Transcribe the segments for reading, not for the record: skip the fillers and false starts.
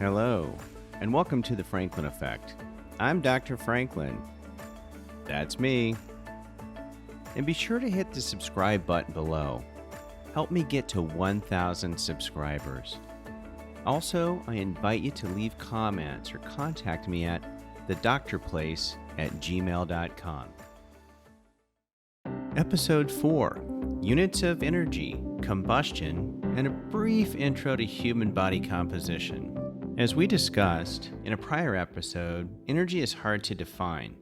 Hello, and welcome to the Franklin Effect. I'm Dr. Franklin. That's me. And be sure to hit the subscribe button below. Help me get to 1,000 subscribers. Also, I invite you to leave comments or contact me at thedoctorplace@gmail.com. Episode 4, Units of Energy, Combustion, and a brief intro to human body composition. As we discussed in a prior episode, energy is hard to define,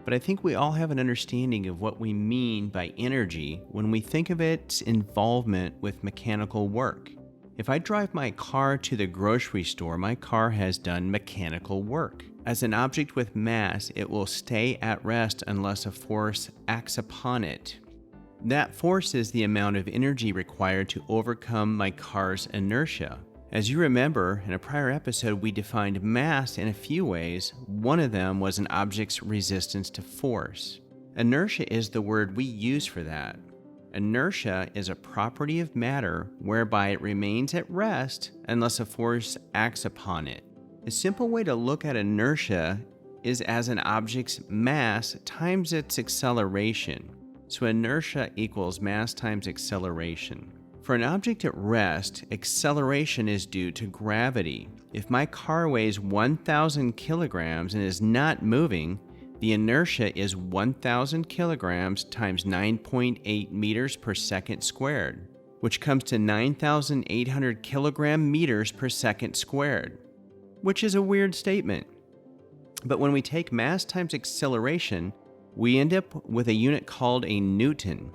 but I think we all have an understanding of what we mean by energy when we think of its involvement with mechanical work. If I drive my car to the grocery store, my car has done mechanical work. As an object with mass, it will stay at rest unless a force acts upon it. That force is the amount of energy required to overcome my car's inertia. As you remember, in a prior episode, we defined mass in a few ways. One of them was an object's resistance to force. Inertia is the word we use for that. Inertia is a property of matter whereby it remains at rest unless a force acts upon it. A simple way to look at inertia is as an object's mass times its acceleration. So inertia equals mass times acceleration. For an object at rest, acceleration is due to gravity. If my car weighs 1,000 kilograms and is not moving, the inertia is 1,000 kilograms times 9.8 meters per second squared, which comes to 9,800 kilogram meters per second squared, which is a weird statement. But when we take mass times acceleration, we end up with a unit called a Newton.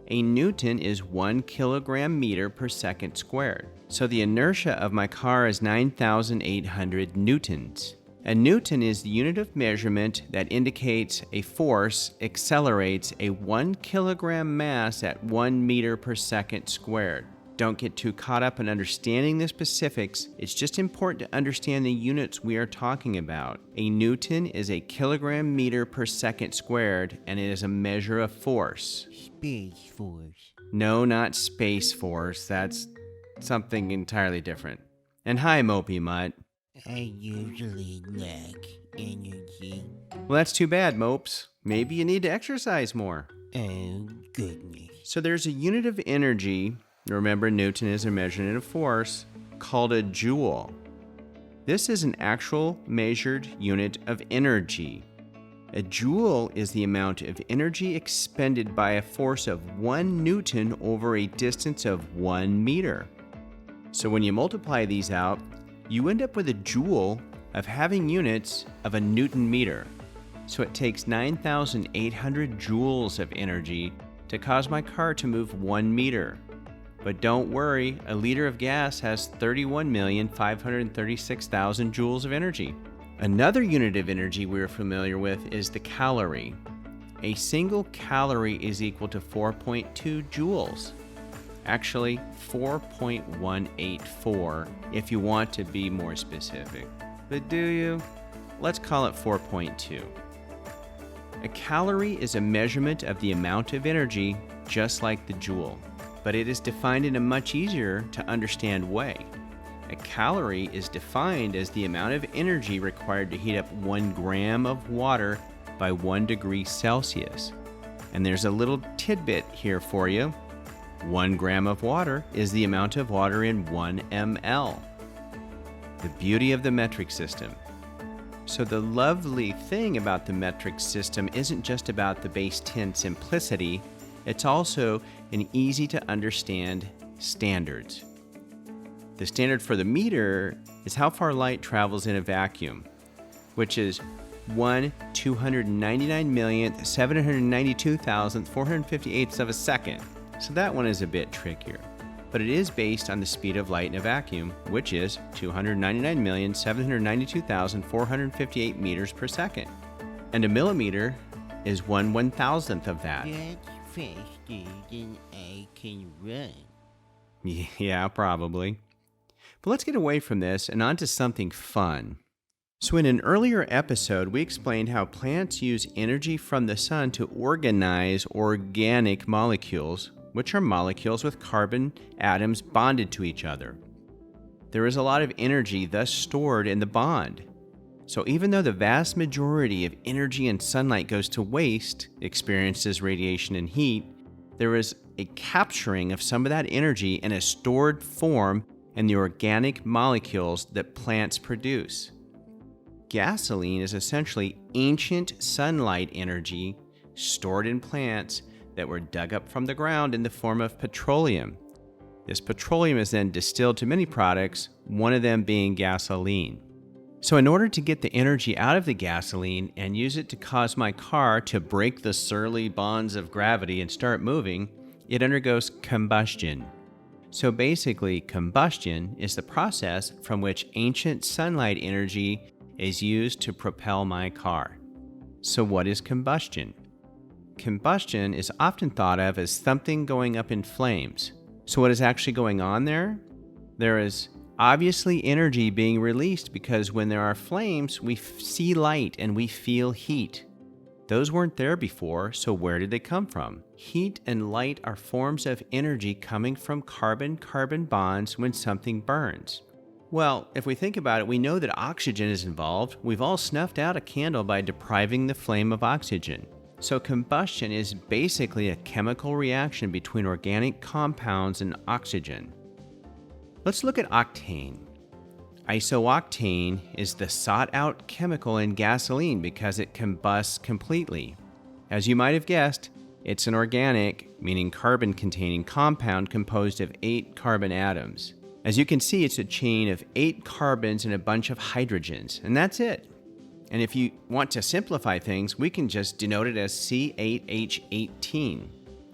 A Newton is 1 kilogram meter per second squared. So the inertia of my car is 9,800 newtons. A Newton is the unit of measurement that indicates a force accelerates a 1 kilogram mass at 1 meter per second squared. Don't get too caught up in understanding the specifics. It's just important to understand the units we are talking about. A Newton is a kilogram meter per second squared, and it is a measure of force. Space Force. No, not Space Force. That's something entirely different. And hi, Mopey Mutt. I usually lack energy. Well, that's too bad, Mopes. Maybe you need to exercise more. Oh, goodness. So there's a unit of energy. Remember, Newton is a measurement of force, called a joule. This is an actual measured unit of energy. A joule is the amount of energy expended by a force of 1 Newton over a distance of 1 meter. So when you multiply these out, you end up with a joule of having units of a Newton meter. So it takes 9,800 joules of energy to cause my car to move 1 meter. But don't worry, a liter of gas has 31,536,000 joules of energy. Another unit of energy we're familiar with is the calorie. A single calorie is equal to 4.2 joules. Actually, 4.184 if you want to be more specific. But do you? Let's call it 4.2. A calorie is a measurement of the amount of energy, just like the joule, but it is defined in a much easier to understand way. A calorie is defined as the amount of energy required to heat up 1 gram of water by 1 degree Celsius. And there's a little tidbit here for you. 1 gram of water is the amount of water in 1 ml. The beauty of the metric system. So the lovely thing about the metric system isn't just about the base 10 simplicity, it's also an easy to understand standards. The standard for the meter is how far light travels in a vacuum, which is 1,299,792,458 of a second. So that one is a bit trickier. But it is based on the speed of light in a vacuum, which is 299,792,458 meters per second. And a millimeter is 1/1000th of that. That's faster than I can run. Yeah, probably. But let's get away from this and onto something fun. So in an earlier episode, we explained how plants use energy from the sun to organize organic molecules, which are molecules with carbon atoms bonded to each other. There is a lot of energy thus stored in the bond. So even though the vast majority of energy in sunlight goes to waste, experienced as radiation and heat, there is a capturing of some of that energy in a stored form in the organic molecules that plants produce. Gasoline is essentially ancient sunlight energy stored in plants that were dug up from the ground in the form of petroleum. This petroleum is then distilled to many products, one of them being gasoline. So in order to get the energy out of the gasoline and use it to cause my car to break the surly bonds of gravity and start moving, it undergoes combustion. So basically, combustion is the process from which ancient sunlight energy is used to propel my car. So what is combustion? Combustion is often thought of as something going up in flames. So what is actually going on there? There is obviously energy being released because when there are flames, we see light and we feel heat. Those weren't there before, so where did they come from? Heat and light are forms of energy coming from carbon-carbon bonds when something burns. Well, if we think about it, we know that oxygen is involved. We've all snuffed out a candle by depriving the flame of oxygen. So combustion is basically a chemical reaction between organic compounds and oxygen. Let's look at octane. Isooctane is the sought-out chemical in gasoline because it combusts completely. As you might have guessed, it's an organic, meaning carbon-containing compound composed of 8 carbon atoms. As you can see, it's a chain of 8 carbons and a bunch of hydrogens, and that's it. And if you want to simplify things, we can just denote it as C8H18.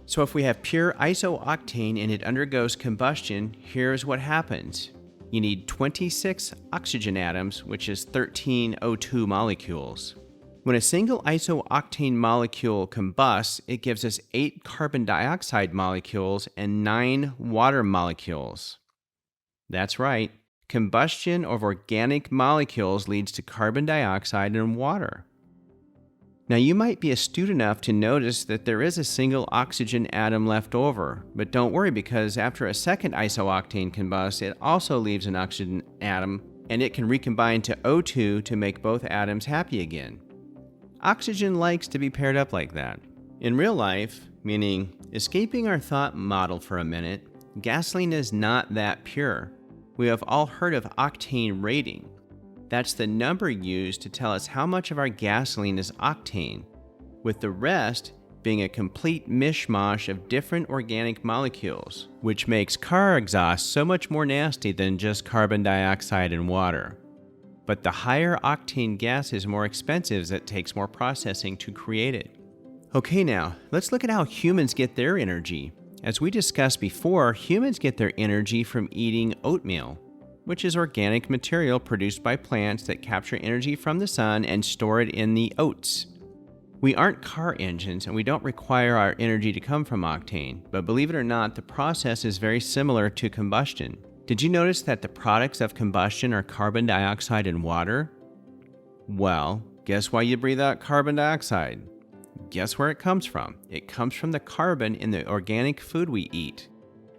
So if we have pure isooctane and it undergoes combustion, here's what happens. You need 26 oxygen atoms, which is 13 O2 molecules. When a single isooctane molecule combusts, it gives us 8 carbon dioxide molecules and 9 water molecules. That's right, combustion of organic molecules leads to carbon dioxide and water. Now you might be astute enough to notice that there is a single oxygen atom left over, but don't worry because after a second isooctane combusts, it also leaves an oxygen atom and it can recombine to O2 to make both atoms happy again. Oxygen likes to be paired up like that. In real life, meaning escaping our thought model for a minute, gasoline is not that pure. We have all heard of octane rating. That's the number used to tell us how much of our gasoline is octane, with the rest being a complete mishmash of different organic molecules, which makes car exhaust so much more nasty than just carbon dioxide and water. But the higher octane gas is more expensive as it takes more processing to create it. Okay, now, let's look at how humans get their energy. As we discussed before, humans get their energy from eating oatmeal, which is organic material produced by plants that capture energy from the sun and store it in the oats. We aren't car engines and we don't require our energy to come from octane, but believe it or not, the process is very similar to combustion. Did you notice that the products of combustion are carbon dioxide and water? Well, guess why you breathe out carbon dioxide? Guess where it comes from? It comes from the carbon in the organic food we eat,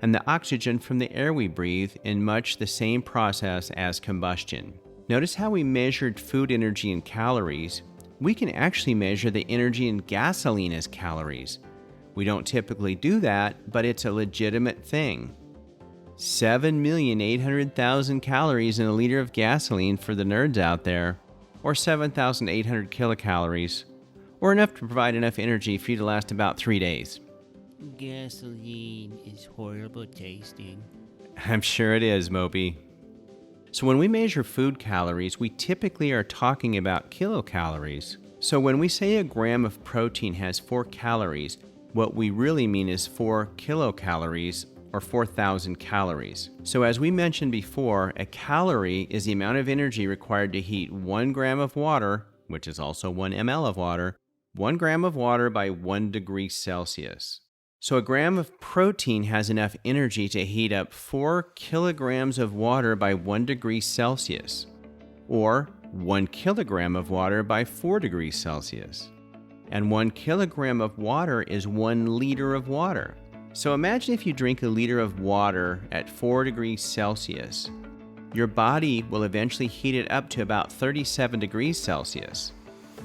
and the oxygen from the air we breathe in much the same process as combustion. Notice how we measured food energy in calories. We can actually measure the energy in gasoline as calories. We don't typically do that, but it's a legitimate thing. 7,800,000 calories in a liter of gasoline for the nerds out there, or 7,800 kilocalories, or enough to provide enough energy for you to last about 3 days. Gasoline is horrible tasting. I'm sure it is, Moby. So when we measure food calories, we typically are talking about kilocalories. So when we say a gram of protein has 4 calories, what we really mean is 4 kilocalories, or 4,000 calories. So as we mentioned before, a calorie is the amount of energy required to heat 1 gram of water, which is also 1 ml of water, 1 gram of water by 1 degree Celsius. So a gram of protein has enough energy to heat up 4 kilograms of water by 1 degree Celsius, or 1 kilogram of water by 4 degrees Celsius. And 1 kilogram of water is 1 liter of water. So imagine if you drink a liter of water at 4 degrees Celsius. your body will eventually heat it up to about 37 degrees Celsius.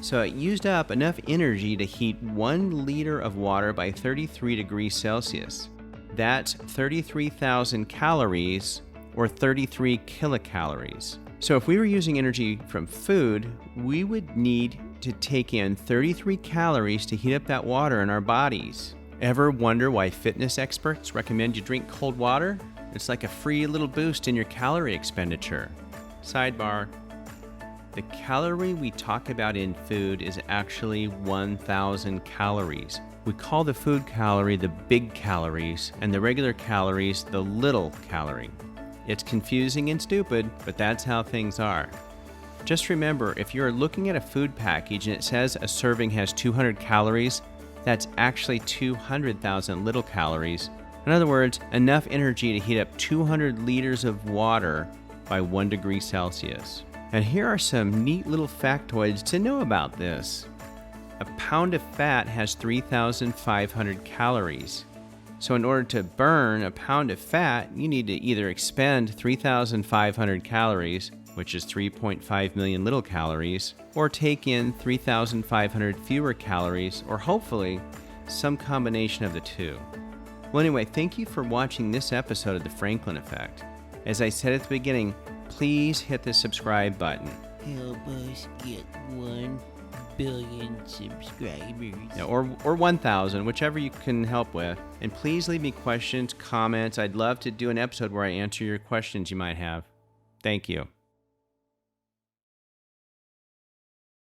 So it used up enough energy to heat 1 liter of water by 33 degrees Celsius. That's 33,000 calories or 33 kilocalories. So if we were using energy from food, we would need to take in 33 calories to heat up that water in our bodies. Ever wonder why fitness experts recommend you drink cold water? It's like a free little boost in your calorie expenditure. Sidebar: the calorie we talk about in food is actually 1,000 calories. We call the food calorie the big calories and the regular calories the little calorie. It's confusing and stupid, but that's how things are. Just remember, if you're looking at a food package and it says a serving has 200 calories, that's actually 200,000 little calories. In other words, enough energy to heat up 200 liters of water by 1 degree Celsius. And here are some neat little factoids to know about this. A pound of fat has 3,500 calories. So in order to burn a pound of fat, you need to either expend 3,500 calories, which is 3.5 million little calories, or take in 3,500 fewer calories, or hopefully some combination of the two. Well, anyway, thank you for watching this episode of The Franklin Effect. As I said at the beginning, please hit the subscribe button. Help us get 1 billion subscribers. Yeah, or 1,000, whichever you can help with. And please leave me questions, comments. I'd love to do an episode where I answer your questions you might have. Thank you.